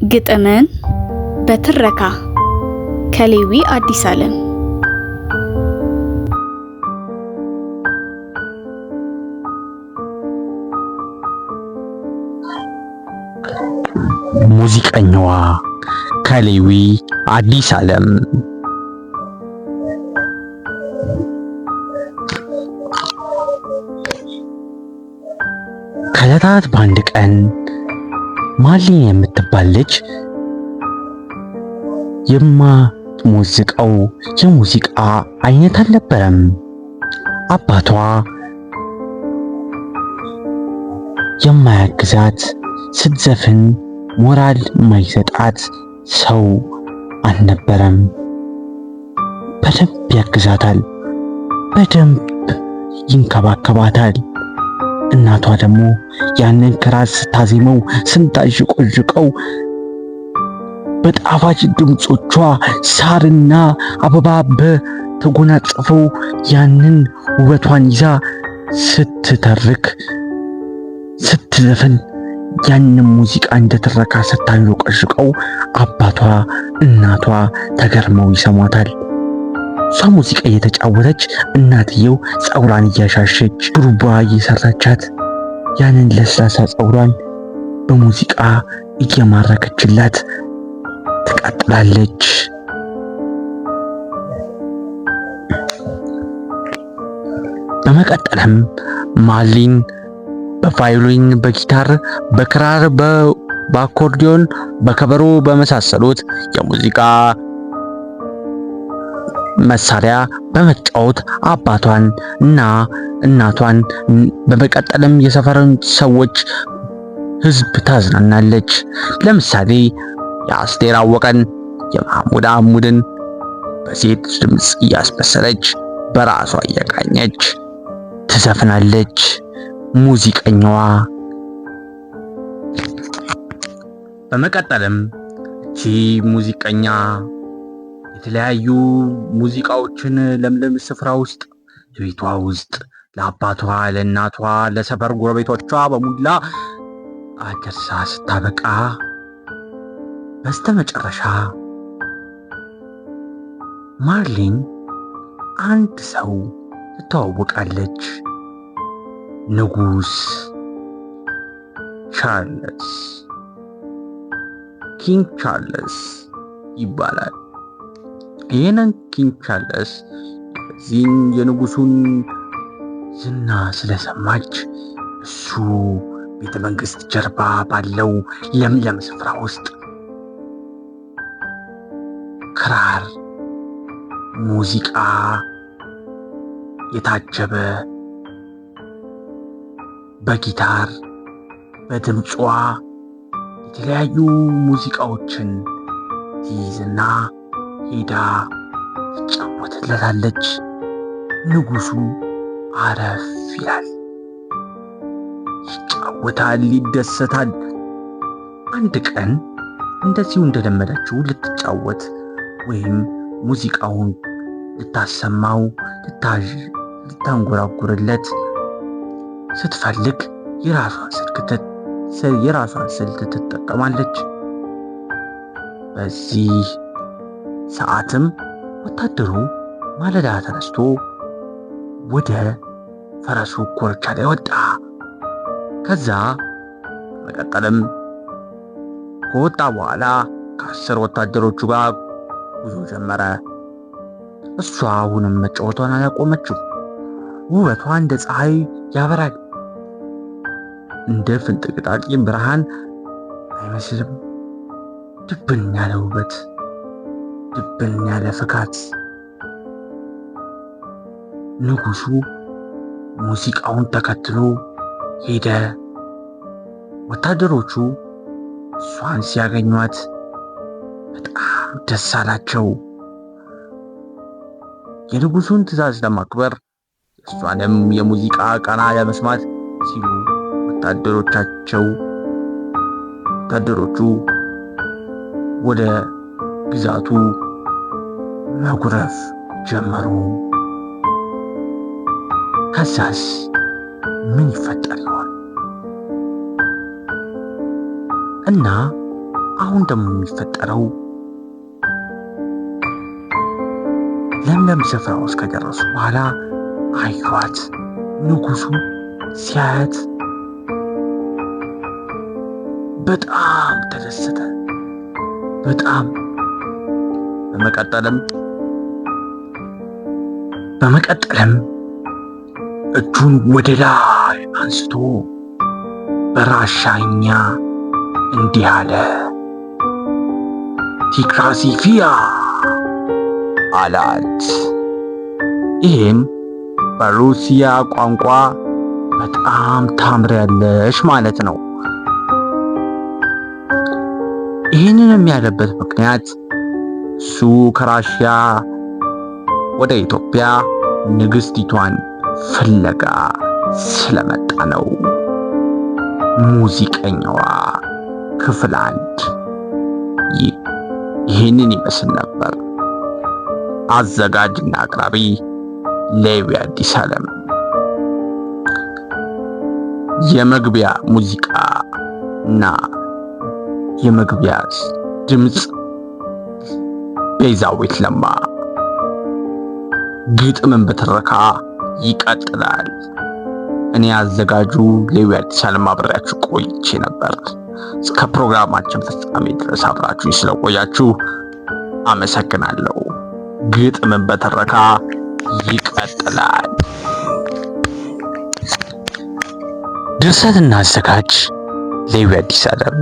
ግጥምን በትረካ ከሌዊ አዲስ ዓለም። ሙዚቀኛዋ ከሌዊ አዲስ ዓለም። ከዕለታት በአንድ ቀን ማርሊን የምትባል ልጅ የማትሞዝቀው የሙዚቃ አይነት አልነበረም። አባቷ የማያግዛት፣ ስትዘፍን ሞራል የማይሰጣት ሰው አልነበረም። በደንብ ያግዛታል፣ በደንብ ይንከባከባታል። እናቷ ደግሞ ያንን ክራር ስታዜመው ስታዥቆዥቀው በጣፋጭ ድምጾቿ ሳርና አበባ በተጎናጸፈው ያንን ውበቷን ይዛ ስትተርክ ስትዘፍን ያንን ሙዚቃ እንደትረካ ስታዥቆዥቀው አባቷ እናቷ ተገርመው ይሰሟታል። እሷ ሙዚቃ እየተጫወተች እናትየው ፀጉሯን እያሻሸች ሩባ እየሰራቻት ያንን ለስላሳ ፀጉሯን በሙዚቃ እየማረከችላት ትቀጥላለች። በመቀጠልም ማርሊን በቫዮሊን፣ በጊታር፣ በክራር፣ በአኮርዲዮን፣ በከበሮ በመሳሰሉት የሙዚቃ መሳሪያ በመጫወት አባቷን እና እናቷን በመቀጠልም የሰፈርን ሰዎች ህዝብ ታዝናናለች። ለምሳሌ የአስቴር አወቀን፣ የማህሙድ አህሙድን በሴት ድምፅ እያስመሰለች በራሷ እየቃኘች ትዘፍናለች። ሙዚቀኛዋ በመቀጠልም እቺ ሙዚቀኛ የተለያዩ ሙዚቃዎችን ለምለም ስፍራ ውስጥ ቤቷ ውስጥ ለአባቷ፣ ለእናቷ፣ ለሰፈር ጎረቤቶቿ በሙላ አድርሳ ስታበቃ በስተመጨረሻ ማርሊን አንድ ሰው ትተዋወቃለች። ንጉስ ቻርልስ፣ ኪንግ ቻርልስ ይባላል። ይህንን ኪንግ ቻርልስ እዚህን የንጉሱን ዝና ስለሰማች እሱ ቤተ መንግስት ጀርባ ባለው ለምለም ስፍራ ውስጥ ክራር ሙዚቃ የታጀበ በጊታር በድምጿ የተለያዩ ሙዚቃዎችን ትይዝና ሄዳ ትጫወትለታለች። ንጉሱ አረፍ ይላል፣ ይጫወታል፣ ይደሰታል። አንድ ቀን እንደዚሁ እንደለመደችው ልትጫወት ወይም ሙዚቃውን ልታሰማው ልታንጎራጉርለት ስትፈልግ የራሷን ስልት ትጠቀማለች። በዚህ ሰዓትም ወታደሩ ማለዳ ተነስቶ ወደ ፈረሱ ኮርቻ ላይ ወጣ። ከዛ መቀጠልም ከወጣ በኋላ ከ10 ወታደሮቹ ጋር ጉዞ ጀመረ። እሷ አሁንም መጫወቷን አላቆመችው። ውበቷ እንደ ፀሐይ ያበራል። እንደ ፍንጥቅጣቂ ብርሃን አይመስልም። ድብን ያለ ውበት፣ ድብን ያለ ፍካት። ንጉሱ ሙዚቃውን ተከትሎ ሄደ። ወታደሮቹ እሷን ሲያገኟት በጣም ደስ አላቸው። የንጉሱን ትዕዛዝ ለማክበር እሷንም የሙዚቃ ቃና ለመስማት ሲሉ ወታደሮቹ ወደ ግዛቱ መጉረፍ ጀመሩ። ከዛስ ምን ይፈጠር ይሆን? እና አሁን ደግሞ የሚፈጠረው ለምለም ስፍራ ውስጥ ከደረሱ በኋላ አዩዋት። ንጉሱ ሲያያት በጣም ተደሰተ። በጣም በመቀጠልም እጁን ወደ ላይ አንስቶ በራሻኛ እንዲህ አለ። ቲክራሲፊያ አላት። ይህም በሩሲያ ቋንቋ በጣም ታምሪያለሽ ማለት ነው። ይህንንም ያለበት ምክንያት እሱ ከራሽያ ወደ ኢትዮጵያ ንግስቲቷን ፍለጋ ስለመጣ ነው። ሙዚቀኛዋ ክፍል 1 ይህንን ይመስል ነበር። አዘጋጅና አቅራቢ ሌዊ አዲስ ዓለም። የመግቢያ ሙዚቃ እና የመግቢያ ድምጽ ቤዛዊት ለማ። ግጥምን በትረካ ይቀጥላል። እኔ አዘጋጁ ሌዊ አዲስ ዓለም አብሬያችሁ ቆይቼ ነበር። እስከ ፕሮግራማችን ፍጻሜ ድረስ አብራችሁ ስለቆያችሁ አመሰግናለሁ። ግጥምን በትረካ ይቀጥላል። ድርሰትና አዘጋጅ ሌዊ አዲስ ዓለም።